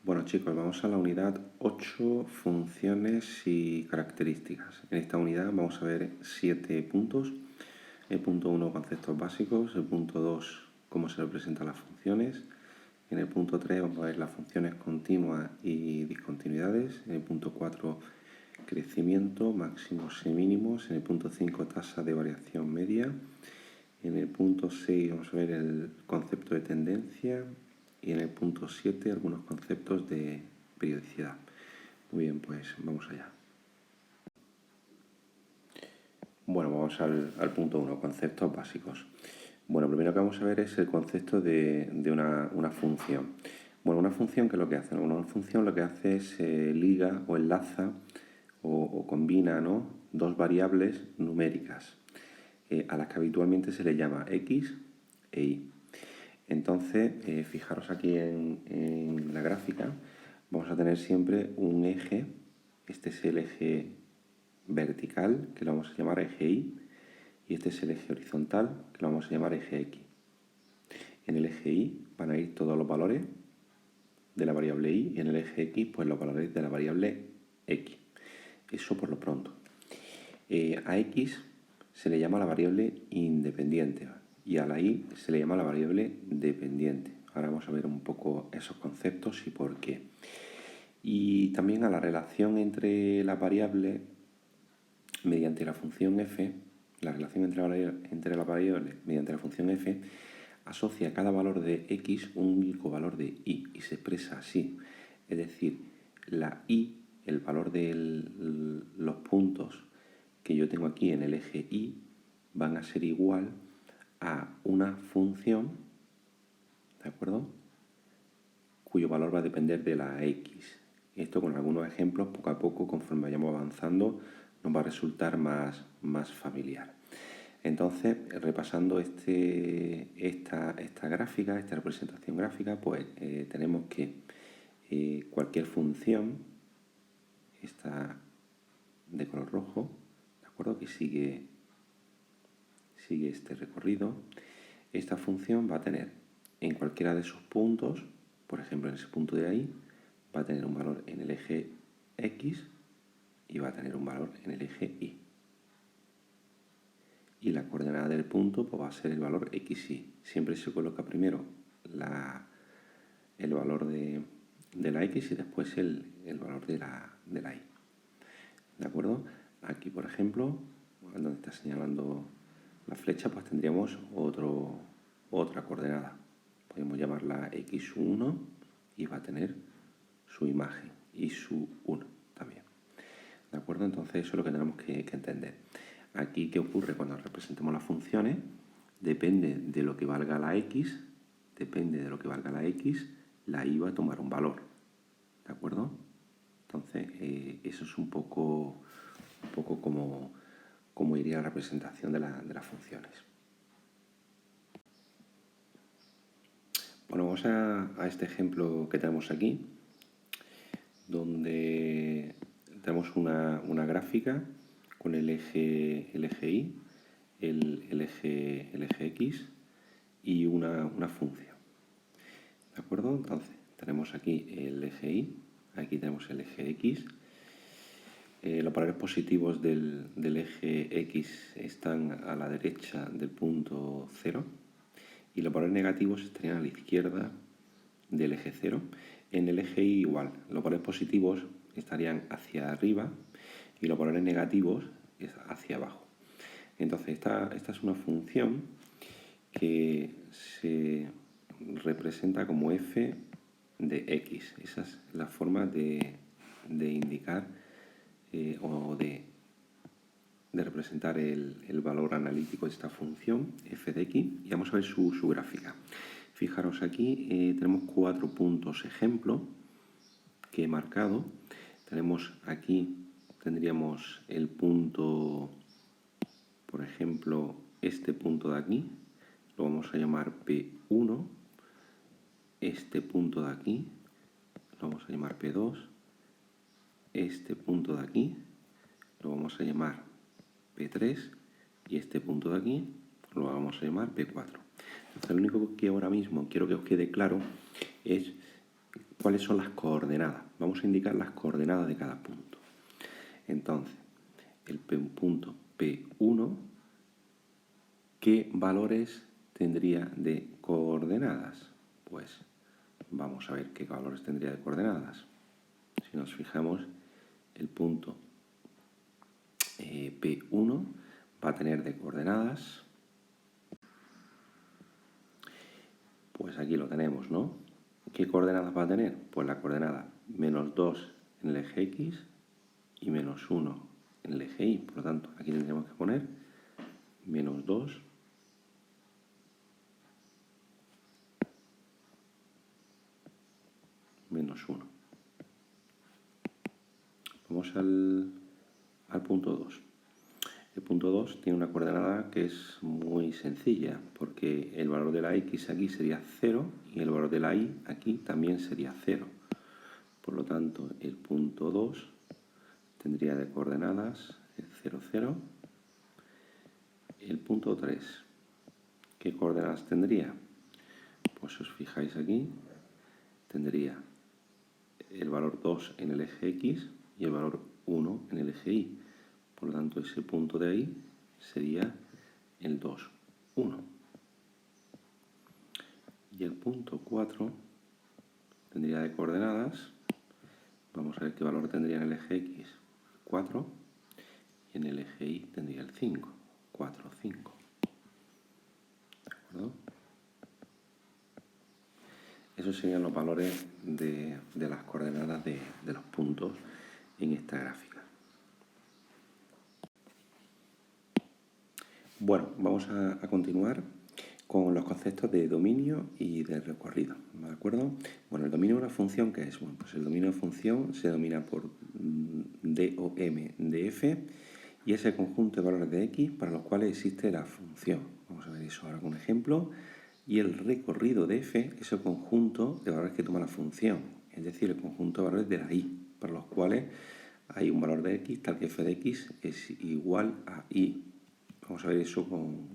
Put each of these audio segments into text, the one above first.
Bueno chicos, vamos a la unidad 8, funciones y características. En esta unidad vamos a ver 7 puntos. El punto 1, conceptos básicos. El punto 2, cómo se representan las funciones. En el punto 3 vamos a ver las funciones continuas y discontinuidades. En el punto 4, crecimiento, máximos y mínimos. En el punto 5, tasa de variación media. En el punto 6 vamos a ver el concepto de tendencia y en el punto 7 algunos conceptos de periodicidad. Muy bien, pues vamos allá. Bueno, vamos al punto 1, conceptos básicos. Bueno, lo primero que vamos a ver es el concepto de una función. Bueno, una función, ¿qué es lo que hace? Una función lo que hace es liga o enlaza o combina, ¿no?, dos variables numéricas a las que habitualmente se le llama x e y. Entonces, fijaros aquí en la gráfica, vamos a tener siempre un eje. Este es el eje vertical, que lo vamos a llamar eje y este es el eje horizontal, que lo vamos a llamar eje x. En el eje y van a ir todos los valores de la variable y en el eje x pues los valores de la variable x. Eso por lo pronto. A x se le llama la variable independiente y a la y se le llama la variable dependiente. Ahora vamos a ver un poco esos conceptos y por qué. Y también a la relación entre las variables mediante la función f. La relación entre las variables mediante la función f asocia a cada valor de x un único valor de y se expresa así. Es decir, la y, el valor de los puntos que yo tengo aquí en el eje y, van a ser igual a una función, ¿de acuerdo?, cuyo valor va a depender de la x. Esto con algunos ejemplos, poco a poco, conforme vayamos avanzando, nos va a resultar más familiar. Entonces, repasando esta gráfica, esta representación gráfica, pues tenemos que cualquier función, esta de color rojo, ¿de acuerdo?, que sigue este recorrido, esta función va a tener en cualquiera de sus puntos, por ejemplo en ese punto de ahí, va a tener un valor en el eje x y va a tener un valor en el eje y. Y la coordenada del punto pues va a ser el valor xy. Siempre se coloca primero el valor de la x y después el valor de la y. ¿De acuerdo? Aquí, por ejemplo, donde está señalando la flecha, pues tendríamos otra coordenada. Podemos llamarla x1 y va a tener su imagen y su 1 también. ¿De acuerdo? Entonces eso es lo que tenemos que entender. Aquí, ¿qué ocurre cuando representamos las funciones? Depende de lo que valga la x, la y va a tomar un valor. ¿De acuerdo? Entonces, eso es un poco como iría la representación de las funciones. Bueno, vamos a este ejemplo que tenemos aquí, donde tenemos una gráfica con el eje y, el eje x y una función. ¿De acuerdo? Entonces, tenemos aquí el eje y, aquí tenemos el eje x. Los valores positivos del eje x están a la derecha del punto 0 y los valores negativos estarían a la izquierda del eje 0. En el eje y igual, los valores positivos estarían hacia arriba y los valores negativos hacia abajo. Entonces, esta es una función que se representa como f de x. Esa es la forma de indicar o de representar el valor analítico de esta función f de x, y vamos a ver su gráfica. Fijaros aquí, tenemos 4 puntos ejemplo que he marcado. Tenemos aquí, tendríamos el punto, por ejemplo, este punto de aquí, lo vamos a llamar P1, este punto de aquí, lo vamos a llamar P2, este punto de aquí, lo vamos a llamar P3 y este punto de aquí lo vamos a llamar P4. Entonces, lo único que ahora mismo quiero que os quede claro es cuáles son las coordenadas. Vamos a indicar las coordenadas de cada punto. Entonces, el punto P1, ¿qué valores tendría de coordenadas? Pues vamos a ver qué valores tendría de coordenadas. Si nos fijamos, el punto P1 va a tener de coordenadas, pues aquí lo tenemos, ¿no? ¿Qué coordenadas va a tener? Pues la coordenada -2 en el eje X y -1 en el eje Y. Por lo tanto, aquí tendríamos que poner -2 -1. Vamos al punto 2. El punto 2 tiene una coordenada que es muy sencilla, porque el valor de la X aquí sería 0 y el valor de la Y aquí también sería 0. Por lo tanto, el punto 2 tendría de coordenadas 0, 0. El punto 3, ¿qué coordenadas tendría? Pues si os fijáis aquí, tendría el valor 2 en el eje X y el valor 1 en el eje Y. Por lo tanto, ese punto de ahí sería el 2, 1. Y el punto 4 tendría de coordenadas, vamos a ver qué valor tendría en el eje X, 4, y en el eje Y tendría el 5, 4, 5. ¿De acuerdo? Esos serían los valores de las coordenadas de los puntos en esta gráfica. Bueno, vamos a continuar con los conceptos de dominio y de recorrido, ¿de acuerdo? Bueno, el dominio de una función, ¿qué es? Bueno, pues el dominio de función se domina por DOM de f y ese conjunto de valores de x para los cuales existe la función. Vamos a ver eso ahora con un ejemplo. Y el recorrido de f es el conjunto de valores que toma la función, es decir, el conjunto de valores de la y, para los cuales hay un valor de x tal que f de x es igual a y. Vamos a ver eso con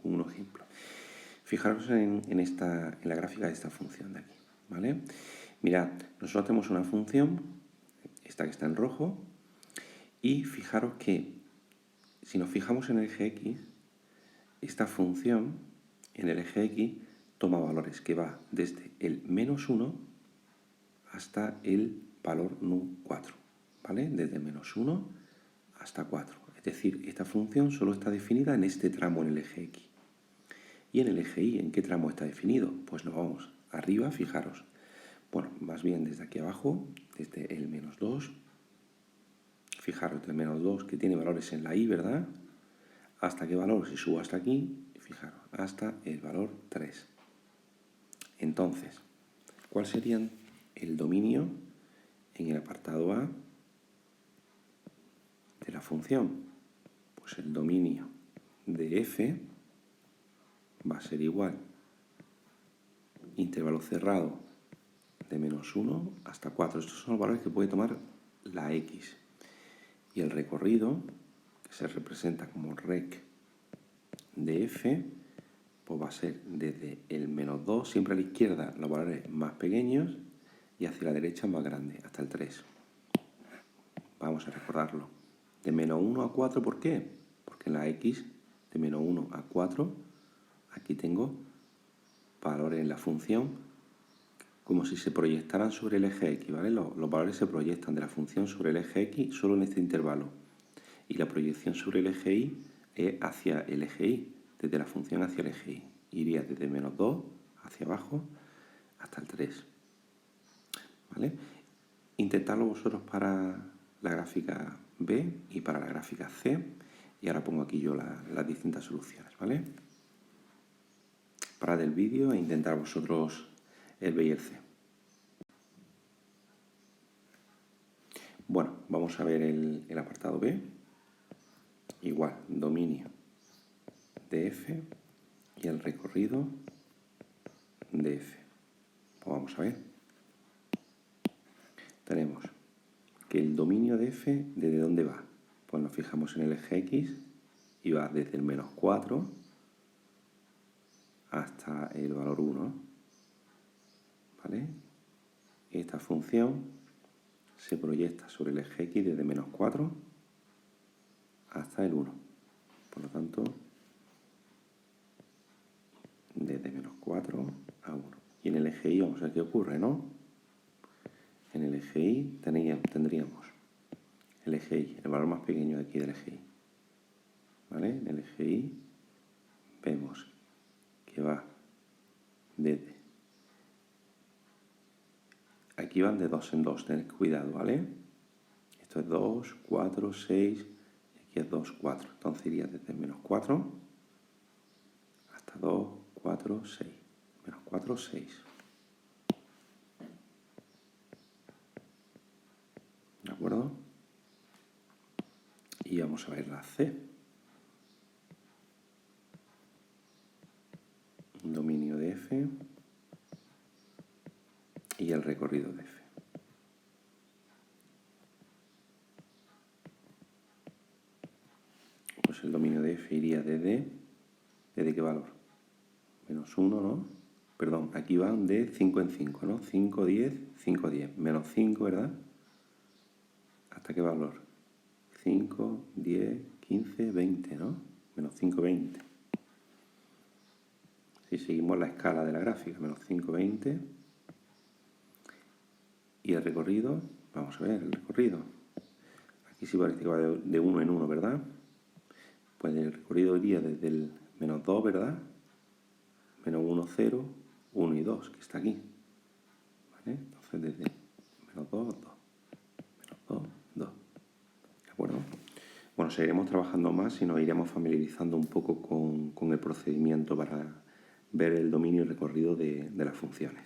un ejemplo. Fijaros en la gráfica de esta función de aquí, ¿vale? Mirad, nosotros tenemos una función, esta que está en rojo, y fijaros que si nos fijamos en el eje x, esta función en el eje x toma valores que va desde el -1 hasta el valor nu 4, ¿vale? Desde -1 hasta 4. Es decir, esta función solo está definida en este tramo en el eje x. ¿Y en el eje y en qué tramo está definido? Pues nos vamos arriba, fijaros. Bueno, más bien desde aquí abajo, desde el -2. Fijaros, del -2 que tiene valores en la y, ¿verdad? ¿Hasta qué valor? Si subo hasta aquí, fijaros, hasta el valor 3. Entonces, ¿cuál sería el dominio en el apartado A de la función? Pues el dominio de f va a ser igual intervalo cerrado de -1 hasta 4. Estos son los valores que puede tomar la x. Y el recorrido, que se representa como rec de f, pues va a ser desde el -2, siempre a la izquierda los valores más pequeños, y hacia la derecha más grandes, hasta el 3. Vamos a recordarlo. De -1 a 4, ¿por qué? Porque en la x, de -1 a 4, aquí tengo valores en la función como si se proyectaran sobre el eje x, ¿vale? Los valores se proyectan de la función sobre el eje x solo en este intervalo. Y la proyección sobre el eje y es hacia el eje y, desde la función hacia el eje y. Iría desde -2 hacia abajo hasta el 3. ¿Vale? Intentadlo vosotros para la gráfica B y para la gráfica C. Y ahora pongo aquí yo las distintas soluciones, ¿vale? Parad el vídeo e intentad vosotros el B y el C. Bueno, vamos a ver el apartado B. Igual, dominio de f y el recorrido de f. Pues vamos a ver. Tenemos que el dominio de f, ¿desde dónde va? Pues nos fijamos en el eje x y va desde el -4 hasta el valor 1, ¿vale? que esta función se proyecta sobre el eje X desde menos 4 hasta el 1. Por lo tanto, desde menos 4 a 1. Y en el eje Y vamos a ver qué ocurre, ¿no? En el eje Y tendríamos el eje Y, el valor más pequeño de aquí del eje Y. ¿Vale? En el eje Y vemos que va desde... Aquí van de 2 en 2, tened cuidado, ¿vale? Esto es 2, 4, 6, y aquí es 2, 4. Entonces iría desde menos 4 hasta 2, 4, 6. Menos 4, 6. ¿De acuerdo? Y vamos a ver la C. Un dominio de F y el recorrido de F. Pues el dominio de F iría ¿desde qué valor? Menos 1, ¿no? Perdón, aquí van de 5 en 5, ¿no? 5, 10, 5, 10. Menos 5, ¿verdad? ¿Hasta qué valor? 5, 10, 15, 20, ¿no? Menos 5, 20. Si seguimos la escala de la gráfica, menos 5, 20. Y el recorrido, vamos a ver el recorrido. Aquí sí parece que va de 1 en 1, ¿verdad? Pues el recorrido iría desde el menos 2, ¿verdad? Menos 1, 0, 1 y 2, que está aquí. ¿Vale? Entonces desde menos 2, 2. Menos 2, 2. ¿De acuerdo? Bueno, seguiremos trabajando más y nos iremos familiarizando un poco con el procedimiento para ver el dominio y recorrido de las funciones.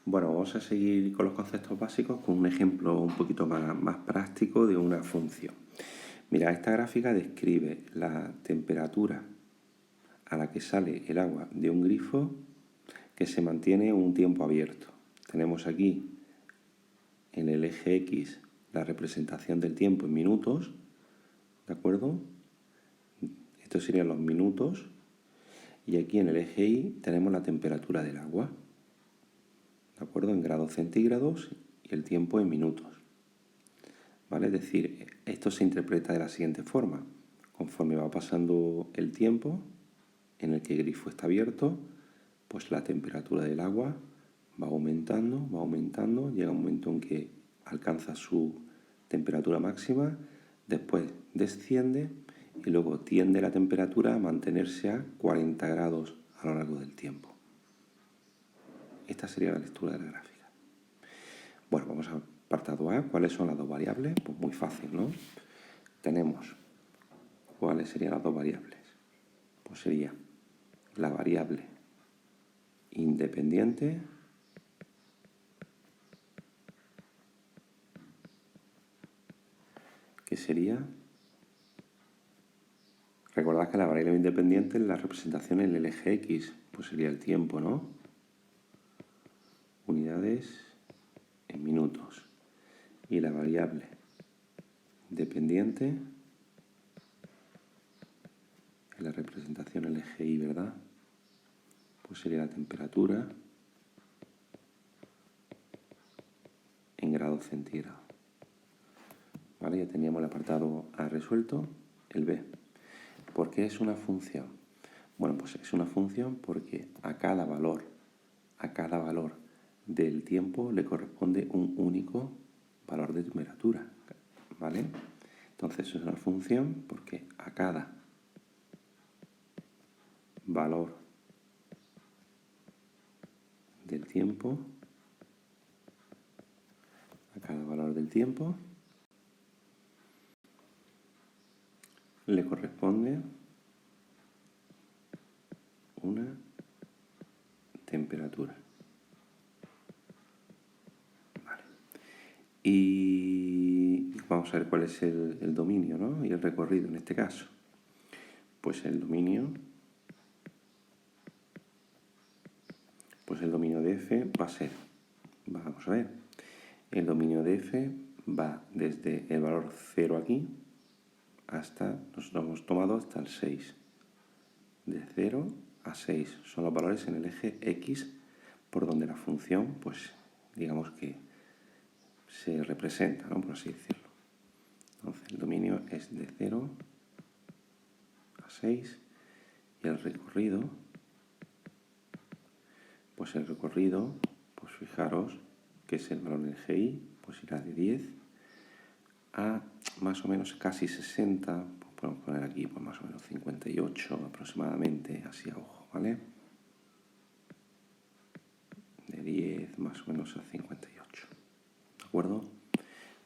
Bueno, vamos a seguir con los conceptos básicos con un ejemplo un poquito más práctico de una función. Mira, esta gráfica describe la temperatura a la que sale el agua de un grifo que se mantiene un tiempo abierto. Tenemos aquí en el eje X la representación del tiempo en minutos, ¿de acuerdo? Estos serían los minutos. Y aquí en el eje Y tenemos la temperatura del agua, ¿de acuerdo? En grados centígrados y el tiempo en minutos. ¿Vale? Es decir, esto se interpreta de la siguiente forma. Conforme va pasando el tiempo en el que el grifo está abierto, pues la temperatura del agua va aumentando, llega un momento en que alcanza su temperatura máxima, después desciende y luego tiende la temperatura a mantenerse a 40 grados a lo largo del tiempo. Esta sería la lectura de la gráfica. Bueno, vamos al apartado A. ¿Cuáles son las dos variables? Pues muy fácil, ¿no? Tenemos, ¿cuáles serían las dos variables? Pues sería la variable independiente que sería, recordad que la variable independiente es la representación en el eje X, pues sería el tiempo, ¿no? Unidades en minutos. Y la variable dependiente es la representación en el eje Y, ¿verdad? Pues sería la temperatura en grados centígrados. ¿Vale? Ya teníamos el apartado A resuelto. El B. ¿Por qué es una función? Bueno, pues es una función porque a cada valor del tiempo le corresponde un único valor de temperatura, ¿vale? Entonces es una función porque a cada valor del tiempo, le corresponde una temperatura. Vale. Y vamos a ver cuál es el dominio, ¿no? Y el recorrido en este caso. Pues el dominio de F va a ser, vamos a ver, el dominio de F va desde el valor 0 aquí hasta, nosotros hemos tomado hasta el 6. De 0 a 6 son los valores en el eje X por donde la función, pues digamos que se representa, ¿no? Por así decirlo. Entonces el dominio es de 0 a 6 y el recorrido, pues fijaros que es el valor del GI, pues irá de 10 a más o menos casi 60, pues podemos poner aquí pues más o menos 58 aproximadamente, así a ojo, ¿vale? De 10 más o menos a 58, ¿de acuerdo?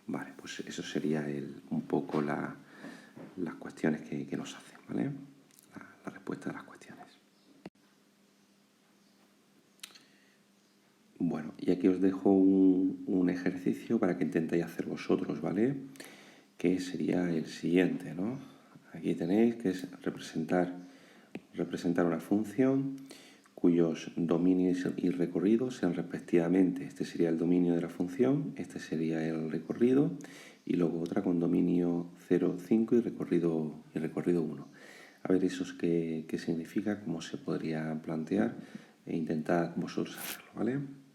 Vale, pues eso sería un poco las cuestiones que nos hacen, ¿vale? La respuesta de las cuestiones. Bueno, y aquí os dejo un ejercicio para que intentéis hacer vosotros, ¿vale? Que sería el siguiente, ¿no? Aquí tenéis que es representar una función cuyos dominios y recorridos sean respectivamente. Este sería el dominio de la función, este sería el recorrido, y luego otra con dominio 0, 5 y recorrido 1. A ver eso qué significa, cómo se podría plantear, e intentad vosotros hacerlo, ¿vale?